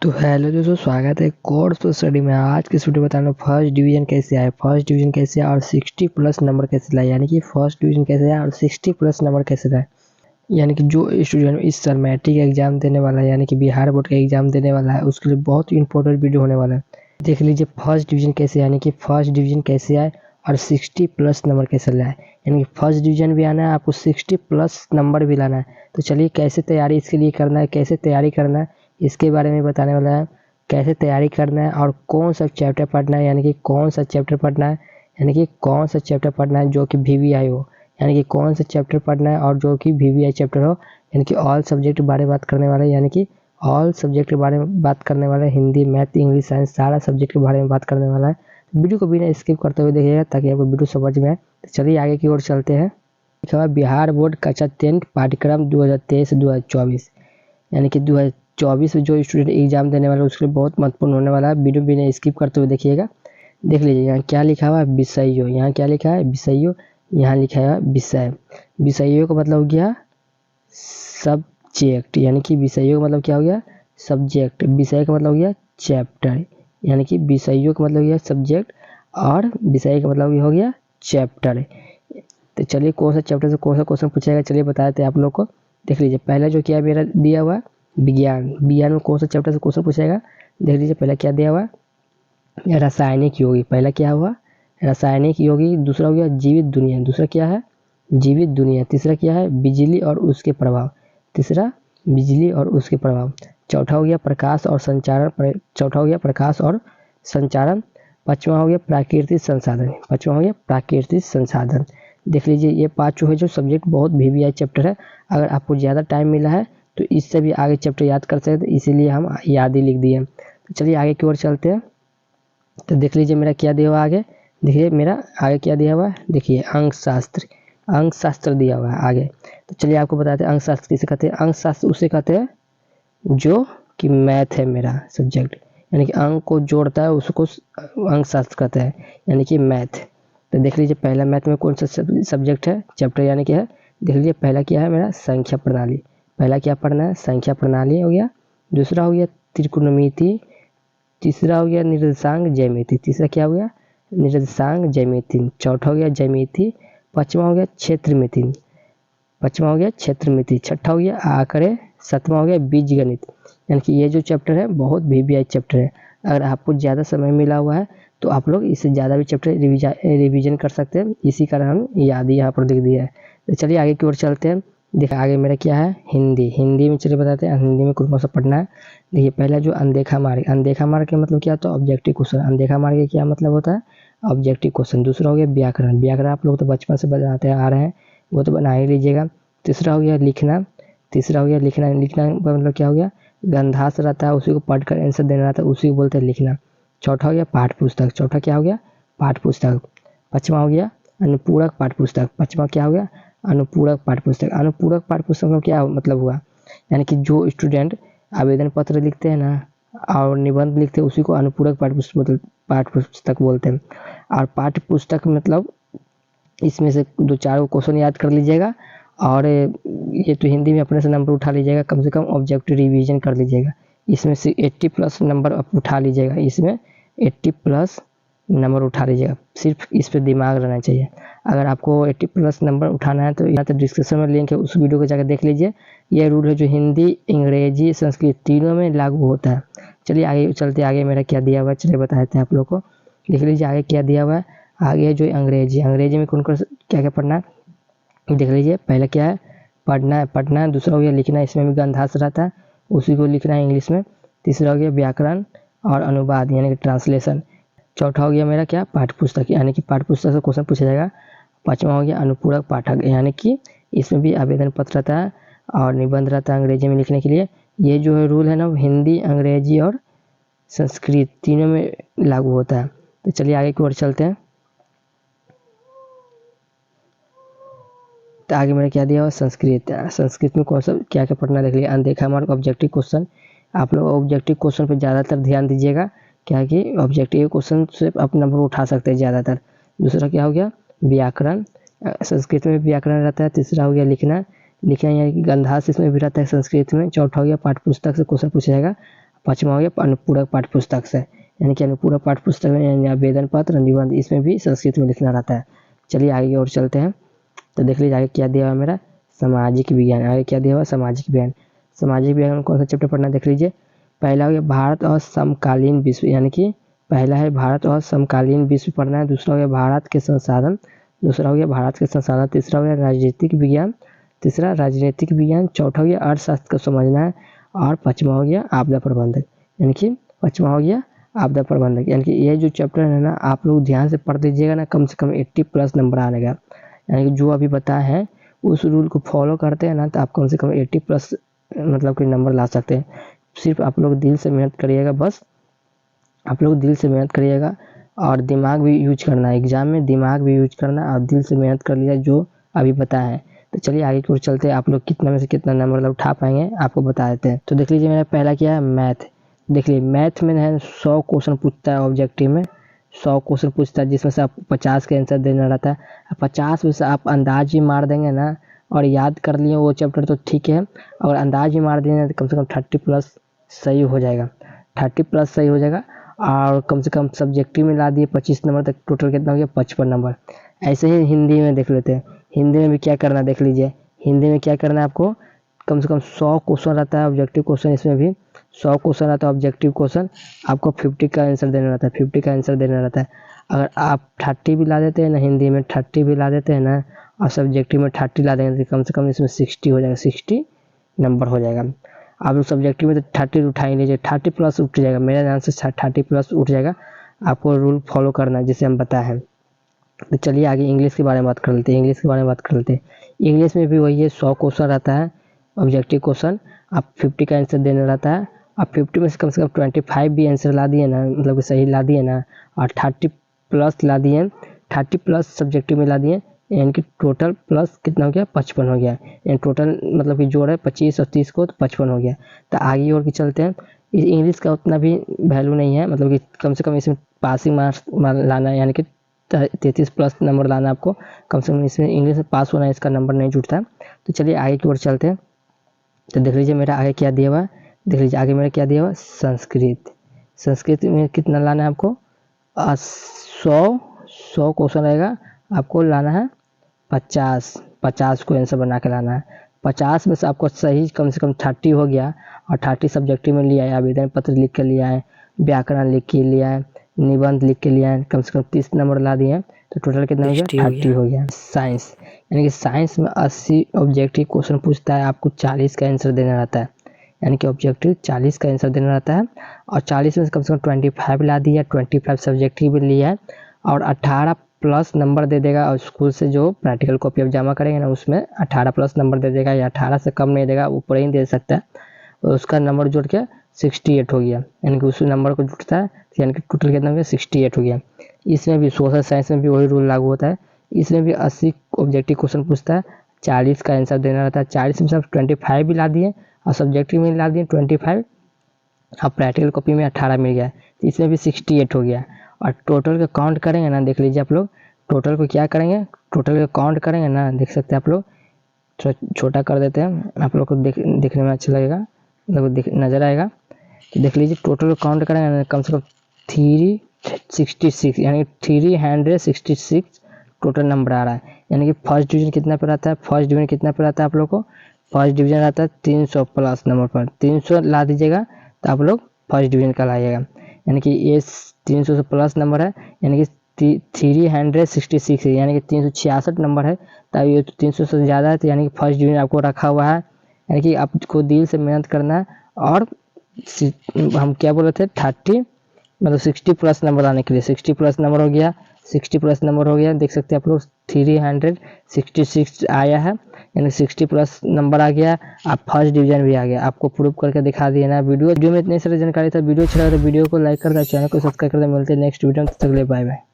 तो हेलो दोस्तों, स्वागत है कोर्स तो स्टडी में। आज की वीडियो बताना फर्स्ट डिवीजन कैसे आए, फर्स्ट डिवीजन कैसे आए और 60 प्लस नंबर कैसे लाए, यानी कि फर्स्ट डिवीजन कैसे आए और 60 प्लस नंबर कैसे लाए। यानी कि जो स्टूडेंट इस साल मैट्रिक एग्जाम देने वाला है, यानी कि बिहार बोर्ड का एग्जाम देने वाला है, उसके लिए बहुत ही इंपॉर्टेंट वीडियो होने वाला है। देख लीजिए फर्स्ट डिवीजन कैसे, यानी कि फर्स्ट डिवीजन कैसे आए और 60 प्लस नंबर कैसे लाए। यानी कि फर्स्ट डिवीजन भी आना है आपको, 60 प्लस नंबर भी लाना है। तो चलिए कैसे तैयारी इसके लिए करना है, कैसे तैयारी करना है इसके बारे में बताने वाला है। कैसे तैयारी करना है और कौन सा चैप्टर पढ़ना है, यानी कि कौन सा चैप्टर पढ़ना है, यानी कि कौन सा चैप्टर पढ़ना है जो कि VVI हो, यानी कि कौन सा चैप्टर पढ़ना है और जो कि VVI चैप्टर हो, यानी कि ऑल सब्जेक्ट के बारे में बात करने वाले, यानी कि ऑल सब्जेक्ट के बारे में बात करने वाला है। हिंदी, मैथ, इंग्लिश, साइंस सारा सब्जेक्ट के बारे में बात करने वाला है। वीडियो को बिना स्किप करते हुए देखिएगा ताकि आपको वीडियो समझ में आए। तो चलिए आगे की ओर चलते हैं। लिखा हुआ बिहार बोर्ड कक्षा 10 पाठ्यक्रम 2023-2024, यानी कि 2024 में जो स्टूडेंट एग्जाम देने वाला है उसके लिए बहुत महत्वपूर्ण होने वाला है। वीडियो बिना स्किप करते हुए देखिएगा। देख लीजिए यहाँ क्या लिखा हुआ है, विषयों। यहाँ क्या लिखा है, विषयों। यहाँ लिखा है विषय। विषयों का मतलब हो गया सब्जेक्ट, यानी कि विषयों का मतलब क्या हो गया, सब्जेक्ट। विषय का मतलब हो गया चैप्टर, यानी कि विषयों का मतलब हो गया सब्जेक्ट और विषय का मतलब हो गया चैप्टर। तो चलिए कौन सा चैप्टर से कौन सा क्वेश्चन पूछेगा चलिए बता देते हैं आप लोग को। देख लीजिए पहला जो क्या मेरा दिया हुआ है विज्ञान। विज्ञान में कौन सा चैप्टर से क्वेश्चन पूछेगा, देख लीजिए पहला क्या दिया हुआ है, रासायनिक योगी। पहला क्या हुआ, रासायनिक योगी। दूसरा हो गया जीवित दुनिया। दूसरा क्या है, जीवित दुनिया। तीसरा क्या है, बिजली और उसके प्रभाव। तीसरा बिजली और उसके प्रभाव। चौथा हो गया प्रकाश और संचारण। चौथा हो गया प्रकाश और संचारण। पांचवा हो गया प्राकृतिक संसाधन। पांचवा हो गया प्राकृतिक संसाधन। देख लीजिए ये पांचों है जो सब्जेक्ट बहुत VVI चैप्टर है। अगर आपको ज़्यादा टाइम मिला है तो इससे भी आगे चैप्टर याद कर सकते हैं, तो इसीलिए हम याद ही लिख दिए। तो चलिए आगे की ओर चलते हैं। तो देख लीजिए मेरा क्या दिया हुआ आगे, देखिए मेरा आगे क्या दिया हुआ है, देखिए अंक शास्त्र। अंक शास्त्र दिया हुआ है आगे। तो चलिए आपको बताते हैं अंक शास्त्र किसे कहते हैं। अंक शास्त्र उसे कहते हैं जो कि मैथ है मेरा सब्जेक्ट, यानी कि अंक को जोड़ता है उसको अंक शास्त्र कहते हैं, यानी कि मैथ। तो देख लीजिए पहला मैथ में कौन सा सब्जेक्ट है, चैप्टर यानी कि है। देख लीजिए पहला क्या है मेरा, संख्या प्रणाली। पहला क्या पढ़ना है, संख्या प्रणाली हो गया। दूसरा हो गया त्रिकोणमिति। तीसरा हो गया निर्देशांक ज्यामिति। तीसरा क्या हो गया, निर्देशांक ज्यामिति। चौथा हो गया ज्यामिति। पांचवा हो गया क्षेत्रमिति। पांचवा हो गया क्षेत्रमिति। छठा हो गया आंकड़े। सातवां हो गया बीजगणित। यानी कि ये जो चैप्टर है बहुत VVI चैप्टर है। अगर आपको ज़्यादा समय मिला हुआ है तो आप लोग इससे ज़्यादा भी चैप्टर रिवीजन कर सकते हैं। इसी कारण हम याद ही यहाँ पर लिख दिया है। तो चलिए आगे की ओर चलते हैं। देखिए आगे मेरा क्या है, हिंदी। हिंदी में चलिए बताते हैं हिंदी में कौन सा पढ़ना है। देखिए पहला जो अनदेखा मार्ग। अनदेखा मार्ग का मतलब क्या होता है, ऑब्जेक्टिव क्वेश्चन। अनदेखा मार्ग का क्या मतलब होता है, ऑब्जेक्टिव क्वेश्चन। दूसरा हो गया व्याकरण। व्याकरण आप लोग तो बचपन से बनाते आ रहे हैं, वो तो बना ही लीजिएगा। तीसरा हो गया लिखना। तीसरा हो गया लिखना। लिखना का मतलब क्या हो गया, गंधास रहता है उसी को पढ़कर आंसर देना रहता है, उसी को बोलते हैं लिखना। चौथा हो गया पाठ्य पुस्तक। चौथा क्या हो गया, पाठ्य पुस्तक। पांचवा हो गया अनुपूरक पाठ्य पुस्तक। पांचवा क्या हो गया, अनुपूरक पाठ्य पुस्तक। अनुपूरक पाठ्य पुस्तक का क्या मतलब हुआ, यानी कि जो स्टूडेंट आवेदन पत्र लिखते हैं ना और निबंध लिखते हैं उसी को अनुपूरक पाठ्य पुस्तक बोलते हैं। और पाठ्य पुस्तक मतलब इसमें से दो चार क्वेश्चन याद कर लीजिएगा और ये तो हिंदी में अपने से नंबर उठा लीजिएगा, कम से कम ऑब्जेक्टिव रिवीजन कर लीजिएगा। इसमें से 80 प्लस नंबर आप उठा लीजिएगा, इसमें 80 प्लस नंबर उठा लीजिएगा। सिर्फ इस पर दिमाग रहना चाहिए। अगर आपको 80 प्लस नंबर उठाना है तो यहाँ तक डिस्क्रिप्शन में लिंक है, उस वीडियो को जाकर देख लीजिए। यह रूल है जो हिंदी, अंग्रेजी, संस्कृत तीनों में लागू होता है। चलिए आगे चलते, आगे मेरा क्या दिया हुआ है चलिए बताते हैं आप लोग को। देख लीजिए आगे क्या दिया हुआ है। आगे जो अंग्रेजी। अंग्रेजी में कौन कौन क्या क्या पढ़ना है, देख लीजिए पहला क्या है, पढ़ना है। पढ़ना है। दूसरा हो गया लिखना है, इसमें भी गंधास रहता है उसी को लिखना है इंग्लिश में। तीसरा हो गया व्याकरण और अनुवाद यानी कि ट्रांसलेशन। चौथा हो गया मेरा क्या, पाठ्य पुस्तक, यानी कि पाठ्य पुस्तक से क्वेश्चन पूछा जाएगा। पांचवा हो गया अनुपूरक पाठक, यानी कि इसमें भी आवेदन पत्र रहता है और निबंध रहता है अंग्रेजी में लिखने के लिए। ये जो है रूल है ना हिंदी, अंग्रेजी और संस्कृत तीनों में लागू होता है। तो चलिए आगे की ओर चलते हैं। तो आगे मेरा क्या दिया हुआ, संस्कृत। संस्कृत में कौन सा क्या क्या पढ़ना देख लिया। अनदेखा मार्ग ऑब्जेक्टिव क्वेश्चन। आप लोग ऑब्जेक्टिव क्वेश्चन पर ज़्यादातर ध्यान दीजिएगा, क्या कि ऑब्जेक्टिव क्वेश्चन से आप नंबर उठा सकते हैं ज़्यादातर। दूसरा क्या हो गया, व्याकरण। संस्कृत में व्याकरण रहता है। तीसरा हो गया लिखना। लिखना यानी कि गंधास इसमें भी रहता है संस्कृत में। चौथा हो गया पाठ्य पुस्तक से क्वेश्चन पूछा जाएगा। 5वां हो गया अनुपूरक पाठ्य पुस्तक से, यानी कि अनुपूरक पाठ्य पुस्तक में यानी आवेदन पत्र, निबंध, इसमें भी संस्कृत में लिखना रहता है। चलिए आगे और चलते हैं। तो देख लीजिए आगे क्या दिया हुआ मेरा, सामाजिक विज्ञान। आगे क्या दिया हुआ, सामाजिक विज्ञान। सामाजिक विज्ञान में कौन सा चैप्टर पढ़ना देख लीजिए। पहला हो गया भारत और समकालीन विश्व, यानी कि पहला है भारत और समकालीन विश्व पढ़ना है। दूसरा हो गया भारत के संसाधन, दूसरा हो गया भारत के संसाधन। तीसरा हो गया राजनीतिक विज्ञान, तीसरा राजनीतिक विज्ञान। चौथा हो गया अर्थशास्त्र को समझना है। और पाँचवा हो गया आपदा प्रबंधक, यानी कि पाँचवा हो गया आपदा प्रबंधक। यानी कि ये जो चैप्टर है ना आप लोग ध्यान से पढ़ लीजिएगा ना, कम से कम 80+ नंबर आएगा। यानी कि जो अभी बताया है उस रूल को फॉलो करते हैं ना तो आप कम से कम 80+ मतलब कि नंबर ला सकते हैं। सिर्फ आप लोग दिल से मेहनत करिएगा, बस आप लोग दिल से मेहनत करिएगा और दिमाग भी यूज करना है। एग्जाम में दिमाग भी यूज करना और दिल से मेहनत कर लिया जो अभी बताया है। तो चलिए आगे की ओर चलते हैं। आप लोग कितना में से कितना नंबर मतलब उठा पाएंगे आपको बता देते हैं। तो देख लीजिए मेरा पहला क्या है, मैथ। देख लीजिए मैथ में है 100 क्वेश्चन पूछता है ऑब्जेक्टिव में, 100 क्वेश्चन पूछता है जिसमें से आपको 50 का आंसर देना रहता है। 50 में से आप अंदाज ही मार देंगे ना और याद कर लिए वो चैप्टर तो ठीक है, और अंदाज ही मार देंगे तो कम से कम 30+ सही हो जाएगा, 30+ सही हो जाएगा। और कम से कम सब्जेक्टिव में ला दिए 25 नंबर तक, टोटल कितना हो गया 55 नंबर। ऐसे ही हिंदी में देख लेते हैं। हिंदी में भी क्या करना देख लीजिए। हिंदी में क्या करना है आपको, कम से कम 100 क्वेश्चन रहता है ऑब्जेक्टिव क्वेश्चन, इसमें भी 100 क्वेश्चन रहता है ऑब्जेक्टिव क्वेश्चन। आपको 50 का आंसर देना रहता है, 50 का आंसर देना रहता है। अगर आप 30 भी ला देते हैं ना, हिंदी में 30 भी ला देते हैं ना और सब्जेक्टिव में 30 ला देंगे तो कम से कम इसमें 60 हो जाएगा, 60 नंबर हो जाएगा। आप लोग सब्जेक्टिव में तो 30 उठा ही लीजिए, 30+ उठ जाएगा, मेरे ध्यान से 30+ उठ जाएगा। आपको रूल फॉलो करना है जिसे हम बताए हैं। तो चलिए आगे इंग्लिश के बारे में बात कर लेते हैं। इंग्लिश के बारे में बात कर लेते हैं। इंग्लिश में भी वही है, 100 क्वेश्चन रहता है ऑब्जेक्टिव क्वेश्चन, आप 50 का आंसर देना रहता है। आप 50 में से कम 25 भी आंसर ला दिए ना, मतलब कि सही ला दिए ना, और 30+ ला दिए, 30+ सब्जेक्टिव में ला दिए, यानी कि टोटल प्लस कितना हो गया 55 हो गया। यानी टोटल मतलब कि जोड़ है 25 और 30 को तो 55 हो गया। तो आगे और भी चलते हैं। इंग्लिश का उतना भी वैल्यू नहीं है, मतलब कि कम से कम इसमें पासिंग मार्क्स लाना है, यानी कि 33+ नंबर लाना है आपको। कम से कम इसमें इंग्लिश में पास होना है, इसका नंबर नहीं जुटता है। तो चलिए आगे की ओर चलते हैं। तो देख लीजिए मेरा आगे क्या दिया हुआ है, देख लीजिए आगे मेरा क्या दिया हुआ है, संस्कृत। संस्कृत में कितना लाना है आपको, 100 क्वेश्चन रहेगा, आपको लाना है 50 को आंसर बना के लाना है। 50 में से आपको सही कम से कम 30 हो गया, और 30 सब्जेक्टिव में लिया है, आवेदन पत्र लिख के लिया है, व्याकरण लिख के लिया है, निबंध लिख के लिया है, कम से कम 30 नंबर ला दिए हैं। तो टोटल कितना हो गया, 30 हो गया। साइंस, यानी कि साइंस में 80 ऑब्जेक्टिव क्वेश्चन पूछता है, आपको 40 का आंसर देना रहता है, यानी कि ऑब्जेक्टिव 40 का आंसर देना रहता है। और 40 में से कम 25 ला दिया, 25 सब्जेक्टिव भी लिया है, और 18+ नंबर दे देगा। और स्कूल से जो प्रैक्टिकल कॉपी आप जमा करेंगे ना उसमें 18+ नंबर दे देगा, या 18 से कम नहीं देगा, ऊपर ही दे सकता है। और उसका नंबर जोड़ के 68 हो गया, यानी कि उस नंबर को जुटता है, यानी कि टोटल कितना हो गया 68 हो गया। इसमें भी सोशल साइंस में भी वही रूल लागू होता है। इसमें भी 80 ऑब्जेक्टिव क्वेश्चन पूछता है, 40 का आंसर देना रहता है। 40 में से 25 भी ला दिए और सब्जेक्टिव में ला दिए 25, और प्रैक्टिकल कॉपी में 18 मिल गया, तो इसमें भी 68 हो गया। और टोटल का काउंट करेंगे ना, देख लीजिए आप लोग टोटल को क्या करेंगे, टोटल का काउंट करेंगे ना, देख सकते हैं आप लोग, छोटा कर देते हैं, आप लोग को देखने में अच्छा लगेगा, मतलब नज़र आएगा। तो देख लीजिए टोटल काउंट करेंगे ना, कम से कम 366, यानी 366 टोटल नंबर आ रहा है। यानी कि फर्स्ट डिवीजन कितना पे रहता है, फर्स्ट डिवीजन कितना पे रहता है आप लोग को, फर्स्ट डिवीजन रहता है 300+ नंबर पर। 300 ला दीजिएगा तो आप लोग फर्स्ट डिवीजन का लाइएगा, यानी कि ये 300 से प्लस नंबर है, यानी कि 366 है, यानी कि 366 नंबर है। तब ये 300 से ज़्यादा है, तो यानी कि फर्स्ट डिवीजन आपको रखा हुआ है। यानी कि आपको दिल से मेहनत करना है, और हम क्या बोल रहे थे 30 मतलब 60+ नंबर आने के लिए 60+ नंबर हो गया, 60+ नंबर हो गया। देख सकते हैं आप लोग 366 आया है, यानी 60+ नंबर आ गया। आप फर्स्ट डिवीजन भी आ गया, आपको प्रूव करके दिखा दिया ना। वीडियो में इतनी सारी जानकारी था। वीडियो अच्छा लगा तो वीडियो को लाइक कर दे, चैनल को सब्सक्राइब कर दे। मिलते हैं नेक्स्ट वीडियो में, तब तक के लिए बाय बाय।